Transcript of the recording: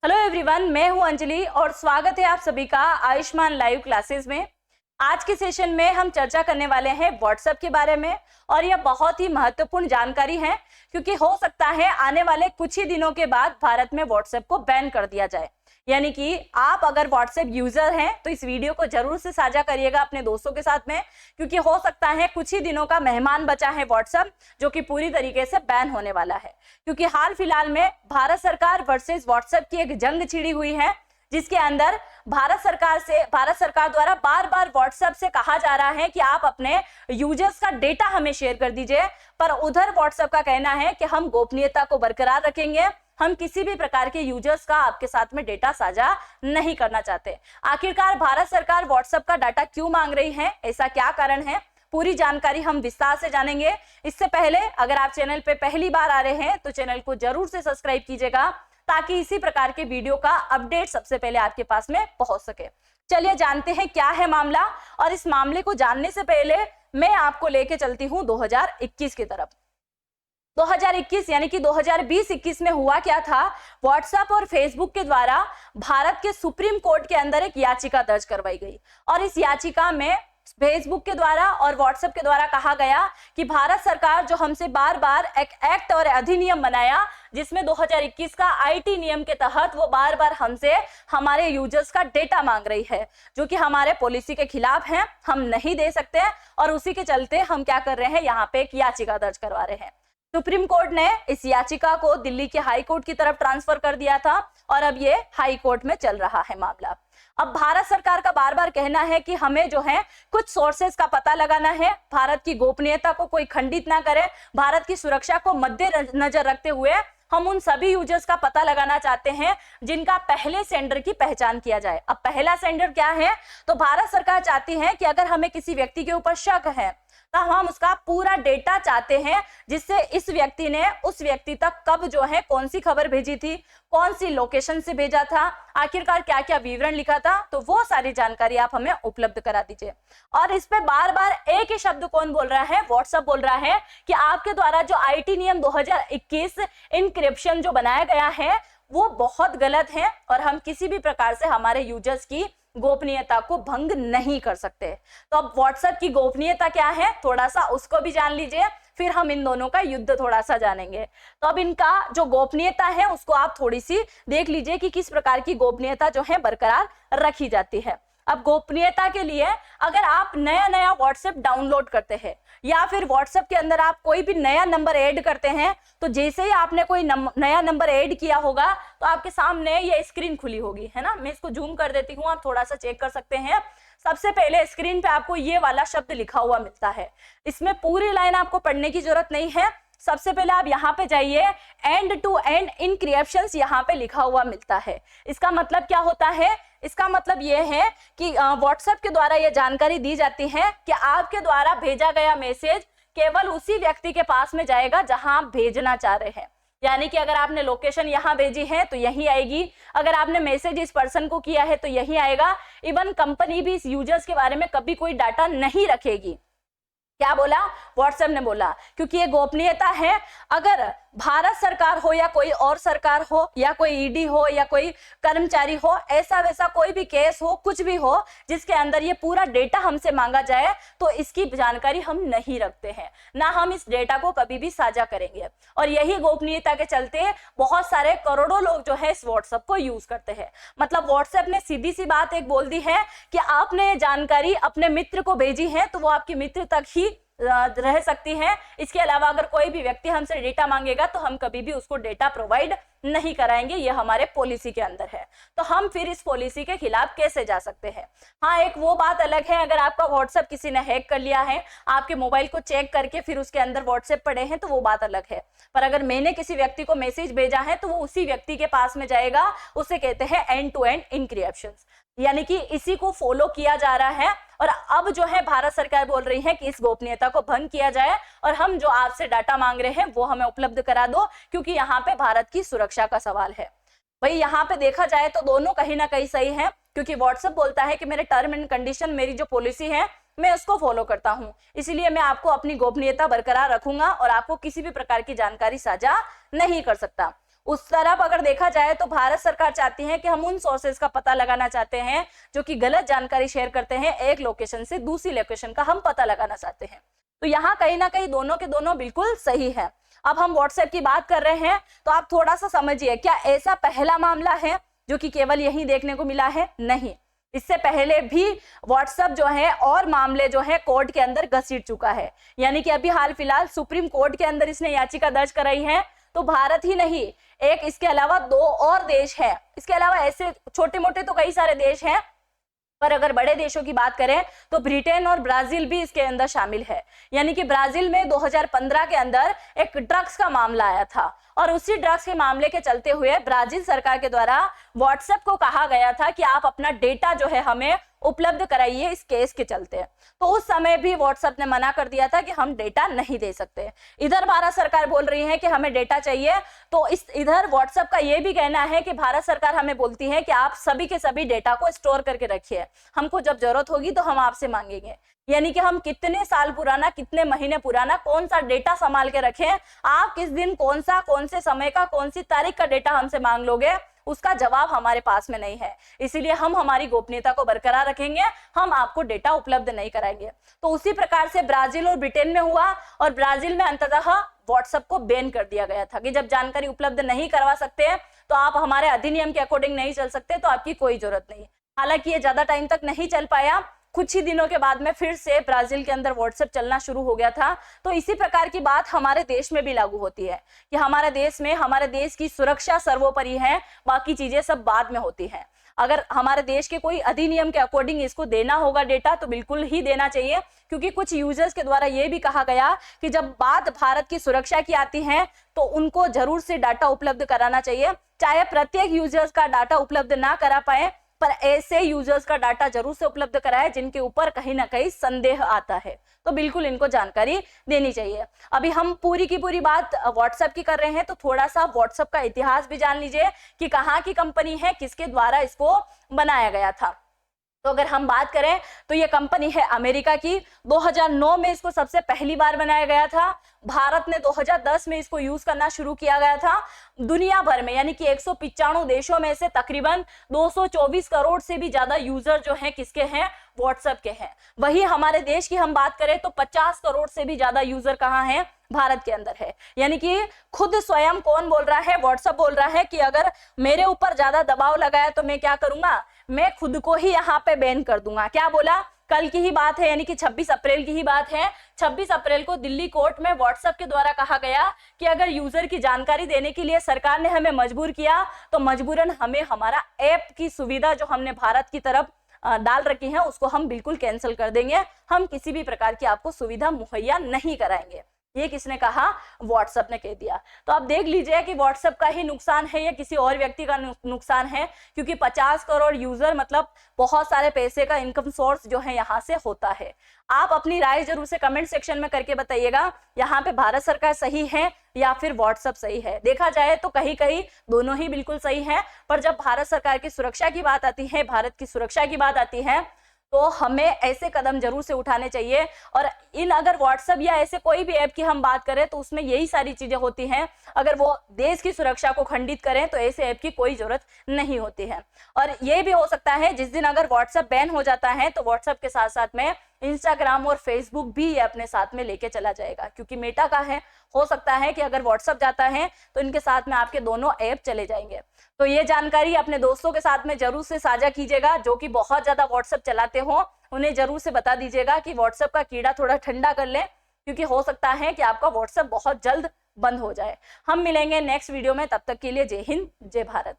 Hello everyone, मैं हूं अंजलि और स्वागत है आप सभी का आयुष्मान लाइव क्लासेस में। आज के सेशन में हम चर्चा करने वाले हैं व्हाट्सएप के बारे में और यह बहुत ही महत्वपूर्ण जानकारी है क्योंकि हो सकता है आने वाले कुछ ही दिनों के बाद भारत में व्हाट्सएप को बैन कर दिया जाए। यानी कि आप अगर व्हाट्सएप यूजर हैं तो इस वीडियो को जरूर से साझा करिएगा अपने दोस्तों के साथ में, क्योंकि हो सकता है कुछ ही दिनों का मेहमान बचा है व्हाट्सएप जो कि पूरी तरीके से बैन होने वाला है। क्योंकि हाल फिलहाल में भारत सरकार वर्सेस व्हाट्सएप की एक जंग छिड़ी हुई है, जिसके अंदर भारत सरकार द्वारा बार बार व्हाट्सएप से कहा जा रहा है कि आप अपने यूजर्स का डेटा हमें शेयर कर दीजिए, पर उधर व्हाट्सएप का कहना है कि हम गोपनीयता को बरकरार रखेंगे, हम किसी भी प्रकार के यूजर्स का आपके साथ में डेटा साझा नहीं करना चाहते। आखिरकार भारत सरकार व्हाट्सएप का डाटा क्यों मांग रही है, ऐसा क्या कारण है, पूरी जानकारी हम विस्तार से जानेंगे। इससे पहले अगर आप चैनल पे पहली बार आ रहे हैं तो चैनल को जरूर से सब्सक्राइब कीजिएगा ताकि इसी प्रकार के वीडियो का अपडेट सबसे पहले आपके पास में पहुंच सके। चलिए जानते हैं क्या है मामला, और इस मामले को जानने से पहले मैं आपको लेके चलती हूं 2021 की तरफ। 2021 यानी कि 2020-21 में हुआ क्या था, व्हाट्सएप और फेसबुक के द्वारा भारत के सुप्रीम कोर्ट के अंदर एक याचिका दर्ज करवाई गई और इस याचिका में फेसबुक के द्वारा और व्हाट्सएप के द्वारा कहा गया कि भारत सरकार जो हमसे बार बार एक एक्ट और अधिनियम बनाया जिसमें 2021 का आईटी नियम के तहत वो बार बार हमसे हमारे यूजर्स का डेटा मांग रही है, जो कि हमारे पॉलिसी के खिलाफ है, हम नहीं दे सकते और उसी के चलते हम क्या कर रहे हैं, यहाँ पे एक याचिका दर्ज करवा रहे हैं। सुप्रीम कोर्ट ने इस याचिका को दिल्ली के हाई कोर्ट की तरफ ट्रांसफर कर दिया था और अब ये हाई कोर्ट में चल रहा है मामला। अब भारत सरकार का बार बार कहना है कि हमें जो है कुछ सोर्सेस का पता लगाना है, भारत की गोपनीयता को कोई खंडित ना करे, भारत की सुरक्षा को मद्देनजर रखते हुए हम उन सभी यूजर्स का पता लगाना चाहते हैं जिनका पहले सेंडर की पहचान किया जाए। अब पहला सेंडर क्या है, तो भारत सरकार चाहती है कि अगर हमें किसी व्यक्ति के ऊपर शक है तो हम उसका पूरा डेटा चाहते हैं, जिससे इस व्यक्ति ने उस व्यक्ति तक कब जो है कौन सी खबर भेजी थी, कौन सी लोकेशन से भेजा था, आखिरकार क्या क्या विवरण लिखा था, तो वो सारी जानकारी आप हमें उपलब्ध करा दीजिए। और इस पे बार बार एक ही शब्द कौन बोल रहा है, व्हाट्सएप बोल रहा है कि आपके द्वारा जो आईटी नियम 2021 इनक्रिप्शन जो बनाया गया है वो बहुत गलत है और हम किसी भी प्रकार से हमारे यूजर्स की गोपनीयता को भंग नहीं कर सकते। तो अब व्हाट्सएप की गोपनीयता क्या है, थोड़ा सा उसको भी जान लीजिए, फिर हम इन दोनों का युद्ध थोड़ा सा जानेंगे। तो अब इनका जो गोपनीयता है उसको आप थोड़ी सी देख लीजिए कि किस प्रकार की गोपनीयता जो है बरकरार रखी जाती है। अब गोपनीयता के लिए अगर आप नया व्हाट्सएप डाउनलोड करते हैं या फिर व्हाट्सएप के अंदर आप कोई भी नया नंबर ऐड करते हैं, तो जैसे ही आपने कोई नया नंबर ऐड किया होगा तो आपके सामने ये स्क्रीन खुली होगी, है ना। मैं इसको जूम कर देती हूँ, आप थोड़ा सा चेक कर सकते हैं। सबसे पहले स्क्रीन पे आपको ये वाला शब्द लिखा हुआ मिलता है, इसमें पूरी लाइन आपको पढ़ने की जरूरत नहीं है। सबसे पहले आप यहाँ पे जाइए, एंड टू एंड इनक्रिप्शंस यहाँ पे लिखा हुआ मिलता है। इसका मतलब क्या होता है, इसका मतलब ये है कि व्हाट्सएप के द्वारा ये जानकारी दी जाती है कि आपके द्वारा भेजा गया मैसेज केवल उसी व्यक्ति के पास में जाएगा जहां आप भेजना चाह रहे हैं। यानी कि अगर आपने लोकेशन यहाँ भेजी है तो यही आएगी, अगर आपने मैसेज इस पर्सन को किया है तो यही आएगा। इवन कंपनी भी इस यूजर्स के बारे में कभी कोई डाटा नहीं रखेगी। क्या बोला, व्हाट्सएप ने बोला, क्योंकि ये गोपनीयता है। अगर भारत सरकार हो या कोई और सरकार हो या कोई ईडी हो या कोई कर्मचारी हो, ऐसा वैसा कोई भी केस हो, कुछ भी हो जिसके अंदर ये पूरा डेटा हमसे मांगा जाए, तो इसकी जानकारी हम नहीं रखते हैं, ना हम इस डेटा को कभी भी साझा करेंगे। और यही गोपनीयता के चलते बहुत सारे करोड़ों लोग जो है इस व्हाट्सएप को यूज करते हैं। मतलब व्हाट्सएप ने सीधी सी बात एक बोल दी है कि आपने जानकारी अपने मित्र को भेजी है तो वो आपके मित्र तक ही रह सकती है। इसके अलावा अगर कोई भी व्यक्ति हमसे डेटा मांगेगा तो हम कभी भी उसको डेटा प्रोवाइड नहीं कराएंगे, ये हमारे पॉलिसी के अंदर है। तो हम फिर इस पॉलिसी के खिलाफ कैसे जा सकते हैं। हाँ, एक वो बात अलग है, अगर आपका व्हाट्सएप किसी ने हैक कर लिया है, आपके मोबाइल को चेक करके फिर उसके अंदर व्हाट्सएप पड़े हैं, तो वो बात अलग है। पर अगर मैंने किसी व्यक्ति को मैसेज भेजा है तो वो उसी व्यक्ति के पास में जाएगा, उसे कहते हैं एंड टू एंड इनक्रिप्शन, यानी कि इसी को फॉलो किया जा रहा है। और अब जो है भारत सरकार बोल रही है कि इस गोपनीयता को भंग किया जाए और हम जो आपसे डाटा मांग रहे हैं वो हमें उपलब्ध करा दो, क्योंकि यहाँ पे भारत की सुरक्षा का सवाल है। भाई यहाँ पे देखा जाए तो दोनों कहीं ना कहीं सही है, क्योंकि व्हाट्सएप बोलता है कि मेरे टर्म एंड कंडीशन, मेरी जो पॉलिसी है मैं उसको फॉलो करता हूँ, इसलिए मैं आपको अपनी गोपनीयता बरकरार रखूंगा और आपको किसी भी प्रकार की जानकारी साझा नहीं कर सकता। उस तरफ अगर देखा जाए तो भारत सरकार चाहती है कि हम उन सोर्सेज का पता लगाना चाहते हैं जो कि गलत जानकारी शेयर करते हैं, एक लोकेशन से दूसरी लोकेशन का हम पता लगाना चाहते हैं। तो यहाँ कहीं ना कहीं दोनों के दोनों बिल्कुल सही है। अब हम व्हाट्सएप की बात कर रहे हैं तो आप थोड़ा सा समझिए, क्या ऐसा पहला मामला है जो कि केवल यही देखने को मिला है? नहीं, इससे पहले भी व्हाट्सएप जो है और मामले जो है कोर्ट के अंदर घसीट चुका है। यानी कि अभी हाल फिलहाल सुप्रीम कोर्ट के अंदर इसने याचिका दर्ज कराई है। तो भारत ही नहीं, एक इसके अलावा 2 और देश हैं। इसके अलावा ऐसे छोटे मोटे तो कई सारे देश हैं, पर अगर बड़े देशों की बात करें तो ब्रिटेन और ब्राजील भी इसके अंदर शामिल है। यानी कि ब्राजील में 2015 के अंदर एक ड्रग्स का मामला आया था और उसी ड्रग्स के मामले के चलते हुए ब्राजील सरकार के द्वारा व्हाट्सएप को कहा गया था कि आप अपना डेटा जो है हमें उपलब्ध कराइए इस केस के चलते। तो उस समय भी व्हाट्सएप ने मना कर दिया था कि हम डेटा नहीं दे सकते। इधर भारत सरकार बोल रही है कि हमें डेटा चाहिए, तो इधर व्हाट्सएप का ये भी कहना है कि भारत सरकार हमें बोलती है कि आप सभी के सभी डेटा को स्टोर करके रखिए, हमको जब जरूरत होगी तो हम आपसे मांगेंगे। यानी कि हम कितने साल पुराना, कितने महीने पुराना कौन सा डेटा संभाल के रखें, आप किस दिन कौन से समय का, कौन सी तारीख का डेटा हमसे मांग लोगे, उसका जवाब हमारे पास में नहीं है। इसीलिए हम हमारी गोपनीयता को बरकरार रखेंगे, हम आपको डेटा उपलब्ध नहीं कराएंगे। तो उसी प्रकार से ब्राजील और ब्रिटेन में हुआ और ब्राजील में अंततः व्हाट्सएप को बैन कर दिया गया था कि जब जानकारी उपलब्ध नहीं करवा सकते तो आप हमारे अधिनियम के अकॉर्डिंग नहीं चल सकते, तो आपकी कोई जरूरत नहीं। हालांकि ये ज्यादा टाइम तक नहीं चल पाया, कुछ ही दिनों के बाद में फिर से ब्राजील के अंदर व्हाट्सएप चलना शुरू हो गया था। तो इसी प्रकार की बात हमारे देश में भी लागू होती है कि हमारे देश में हमारे देश की सुरक्षा सर्वोपरि है, बाकी चीजें सब बाद में होती हैं। अगर हमारे देश के कोई अधिनियम के अकॉर्डिंग इसको देना होगा डेटा तो बिल्कुल ही देना चाहिए, क्योंकि कुछ यूजर्स के द्वारा ये भी कहा गया कि जब बात भारत की सुरक्षा की आती है तो उनको जरूर से डाटा उपलब्ध कराना चाहिए। चाहे प्रत्येक यूजर्स का डाटा उपलब्ध ना करा पाए, पर ऐसे यूजर्स का डाटा जरूर से उपलब्ध कराए जिनके ऊपर कहीं ना कहीं संदेह आता है, तो बिल्कुल इनको जानकारी देनी चाहिए। अभी हम पूरी की पूरी बात व्हाट्सएप की कर रहे हैं, तो थोड़ा सा व्हाट्सएप का इतिहास भी जान लीजिए कि कहाँ की कंपनी है, किसके द्वारा इसको बनाया गया था। तो अगर हम बात करें तो ये कंपनी है अमेरिका की। 2009 में इसको सबसे पहली बार बनाया गया था। भारत ने 2010 में इसको यूज करना शुरू किया गया था। दुनिया भर में यानी कि 195 देशों में से तकरीबन 224 करोड़ से भी ज्यादा यूजर जो हैं किसके हैं, व्हाट्सएप के हैं। वही हमारे देश की हम बात करें तो 50 करोड़ से भी ज्यादा यूजर कहाँ हैं, भारत के अंदर है। यानी कि खुद स्वयं कौन बोल रहा है, व्हाट्सएप बोल रहा है कि अगर मेरे ऊपर ज्यादा दबाव लगाया तो मैं क्या करूंगा, मैं खुद को ही यहाँ पे बैन कर दूंगा। क्या बोला, कल की ही बात है, यानी कि 26 अप्रैल की ही बात है। 26 अप्रैल को दिल्ली कोर्ट में व्हाट्सएप के द्वारा कहा गया कि अगर यूजर की जानकारी देने के लिए सरकार ने हमें मजबूर किया तो मजबूरन हमें हमारा ऐप की सुविधा जो हमने भारत की तरफ डाल रखी है उसको हम बिल्कुल कैंसिल कर देंगे, हम किसी भी प्रकार की आपको सुविधा मुहैया नहीं कराएंगे। ये किसने कहा, व्हाट्सएप ने कह दिया। तो आप देख लीजिए कि व्हाट्सएप का ही नुकसान है या किसी और व्यक्ति का नुकसान है, क्योंकि 50 करोड़ यूजर मतलब बहुत सारे पैसे का इनकम सोर्स जो है यहाँ से होता है। आप अपनी राय जरूर से कमेंट सेक्शन में करके बताइएगा, यहाँ पे भारत सरकार सही है या फिर व्हाट्सएप सही है। देखा जाए तो कहीं कहीं दोनों ही बिल्कुल सही है, पर जब भारत सरकार की सुरक्षा की बात आती है, भारत की सुरक्षा की बात आती है, तो हमें ऐसे कदम जरूर से उठाने चाहिए। और इन अगर व्हाट्सएप या ऐसे कोई भी ऐप की हम बात करें तो उसमें यही सारी चीजें होती हैं। अगर वो देश की सुरक्षा को खंडित करें तो ऐसे ऐप की कोई जरूरत नहीं होती है। और ये भी हो सकता है जिस दिन अगर व्हाट्सएप बैन हो जाता है तो व्हाट्सएप के साथ साथ में इंस्टाग्राम और फेसबुक भी ये अपने साथ में लेके चला जाएगा, क्योंकि मेटा का है। हो सकता है कि अगर व्हाट्सएप जाता है तो इनके साथ में आपके दोनों ऐप चले जाएंगे। तो ये जानकारी अपने दोस्तों के साथ में जरूर से साझा कीजिएगा, जो कि बहुत ज्यादा व्हाट्सएप चलाते हो उन्हें जरूर से बता दीजिएगा कि व्हाट्सएप का कीड़ा थोड़ा ठंडा कर ले, क्योंकि हो सकता है कि आपका व्हाट्सएप बहुत जल्द बंद हो जाए। हम मिलेंगे नेक्स्ट वीडियो में, तब तक के लिए जय हिंद, जय भारत।